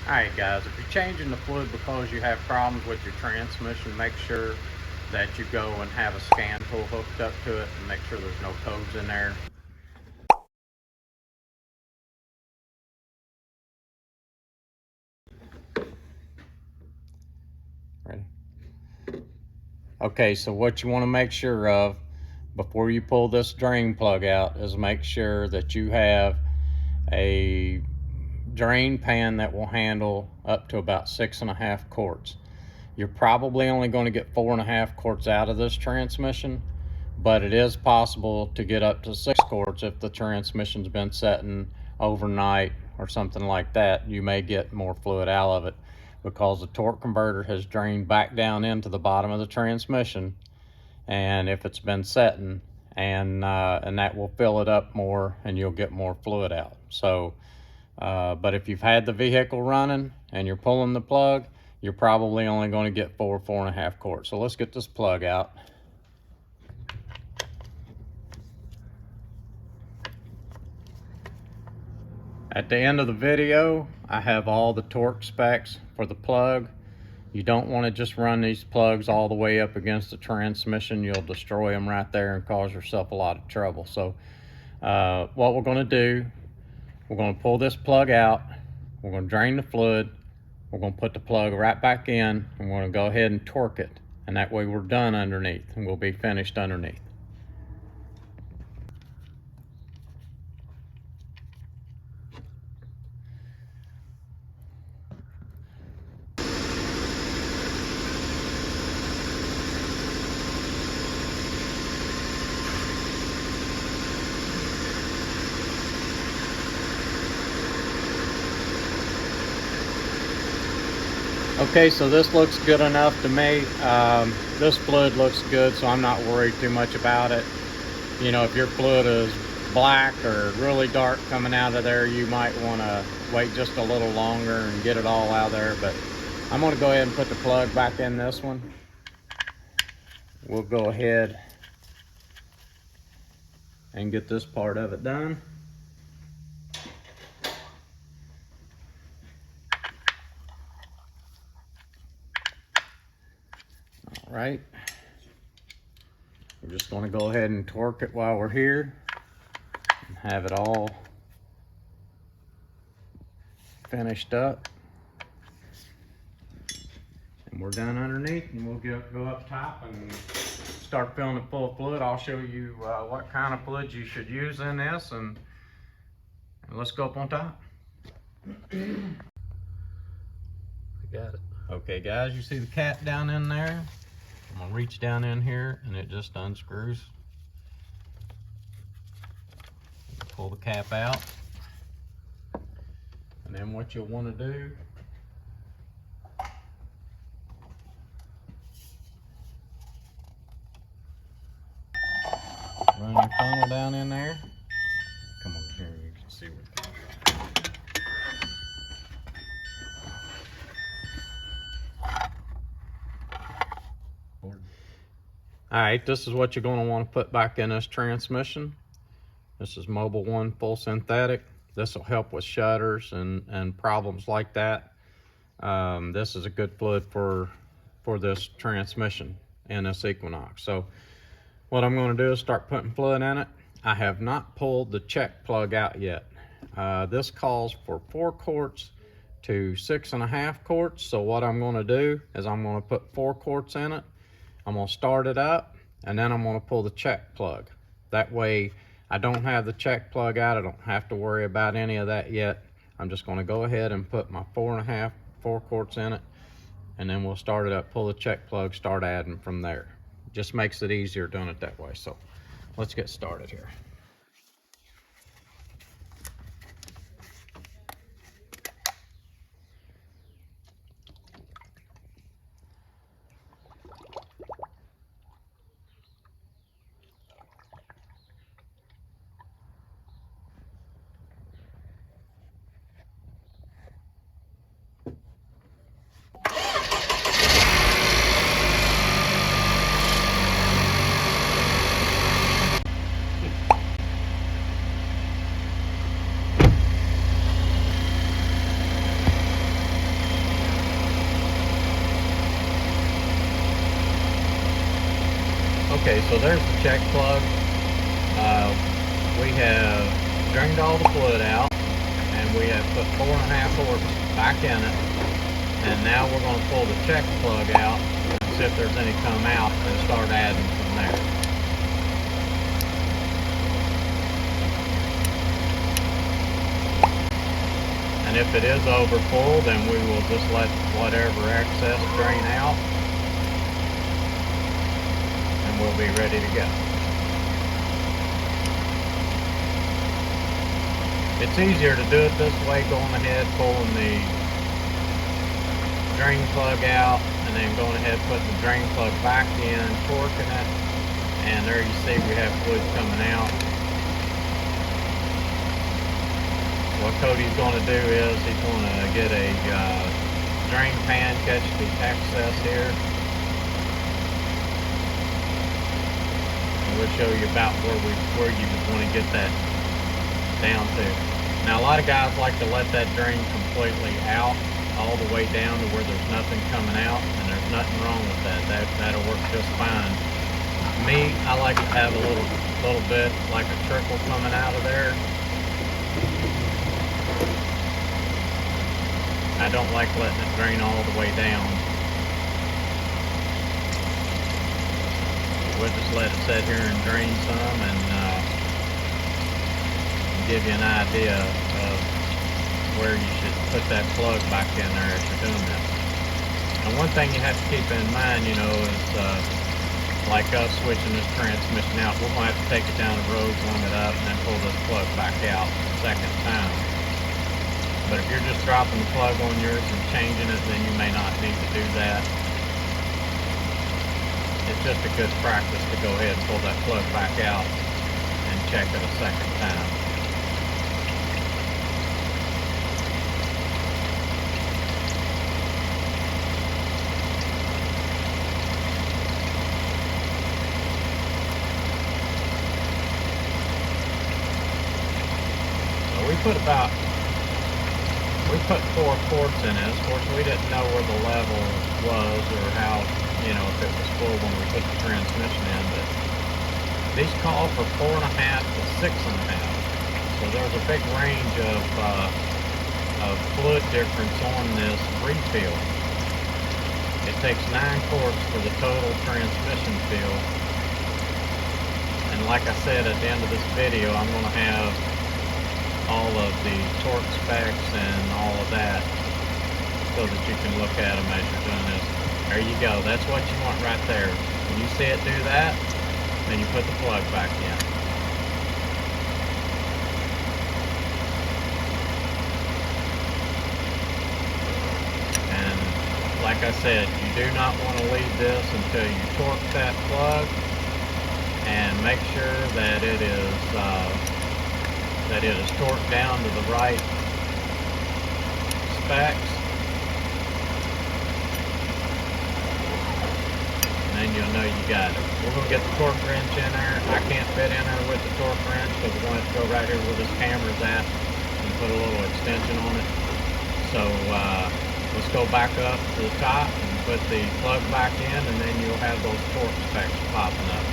Alright guys, if you're changing the fluid because you have problems with your transmission, make sure that you go and have a scan tool hooked up to it and make sure there's no codes in there. Ready? Okay, so what you want to make sure of before you pull this drain plug out is make sure that you have a drain pan that will handle up to about 6.5 quarts. You're probably only going to get 4.5 quarts out of this transmission, but it is possible to get up to 6 quarts if the transmission's been setting overnight or something like that. You may get more fluid out of it because the torque converter has drained back down into the bottom of the transmission, and if it's been setting, and that will fill it up more and you'll get more fluid out. So but if you've had the vehicle running and you're pulling the plug, you're probably only going to get 4.5 quarts. So let's get this plug out. At the end of the video, I have all the torque specs for the plug. You don't want to just run these plugs all the way up against the transmission. You'll destroy them right there and cause yourself a lot of trouble. So what we're going to do, we're going to pull this plug out, we're going to drain the fluid, we're going to put the plug right back in, and we're going to go ahead and torque it, and that way we're done underneath and we'll be finished underneath. Okay, so this looks good enough to me. This fluid looks good, so I'm not worried too much about it. You know, if your fluid is black or really dark coming out of there, you might want to wait just a little longer and get it all out of there. But I'm going to go ahead and put the plug back in this one. We'll go ahead and get this part of it done. All right. We're just going to go ahead and torque it while we're here and have it all finished up. And we're done underneath, and we'll go up top and start filling it full of fluid. I'll show you what kind of fluid you should use in this, and let's go up on top. I got it. Okay guys, you see the cap down in there? I'm gonna reach down in here and it just unscrews. Pull the cap out. And then what you'll want to do, run your funnel down in there. Come over here and you can see what. Alright, this is what you're going to want to put back in this transmission. This is Mobil 1 full synthetic. This will help with shutters and problems like that. This is a good fluid for this transmission in this Equinox. So what I'm going to do is start putting fluid in it. I have not pulled the check plug out yet. This calls for 4 quarts to 6.5 quarts. So what I'm going to do is I'm going to put 4 quarts in it. I'm going to start it up, and then I'm going to pull the check plug. That way I don't have the check plug out. I don't have to worry about any of that yet. I'm just going to go ahead and put my 4 quarts in it, and then we'll start it up, pull the check plug, start adding from there. Just makes it easier doing it that way. So let's get started here. Okay, so there's the check plug. We have drained all the fluid out, and we have put 4.5 horse back in it. And now we're going to pull the check plug out and see if there's any come out and start adding from there. And if it is over full, then we will just let whatever excess drain out, and we'll be ready to go. It's easier to do it this way, going ahead, pulling the drain plug out, and then going ahead, putting the drain plug back in, torquing it, and there you see we have fluid coming out. What Cody's going to do is he's going to get a drain pan, catch the excess here. And we'll show you about where you want to get that down to. Now a lot of guys like to let that drain completely out, all the way down to where there's nothing coming out, and there's nothing wrong with that. That'll work just fine. Me, I like to have a little bit like a trickle coming out of there. I don't like letting it drain all the way down. We'll just let it sit here and drain some, and give you an idea of where you should put that plug back in there if you're doing this. And one thing you have to keep in mind, you know, is like us switching this transmission out, we're going to have to take it down the road, warm it up, and then pull this plug back out the second time. But if you're just dropping the plug on yours and changing it, then you may not need to do that. It's just a good practice to go ahead and pull that plug back out and check it a second time. So we put 4 quarts in this. Of course, we didn't know where the level was or how, you know, if it was full when we put the transmission in, but these call for 4.5 to 6.5. So there's a big range of fluid difference on this refill. It takes 9 quarts for the total transmission fill. And like I said, at the end of this video, I'm going to have all of the torque specs and all of that so that you can look at them as you're doing this. There you go. That's what you want right there. When you see it do that, then you put the plug back in. And like I said, you do not want to leave this until you torque that plug, and make sure that it is torqued down to the right specs. And then you'll know you got it. We're going to get the torque wrench in there. I can't fit in there with the torque wrench, so we're going to have to go right here where this camera's at and put a little extension on it. So let's go back up to the top and put the plug back in, and then you'll have those torque specs popping up.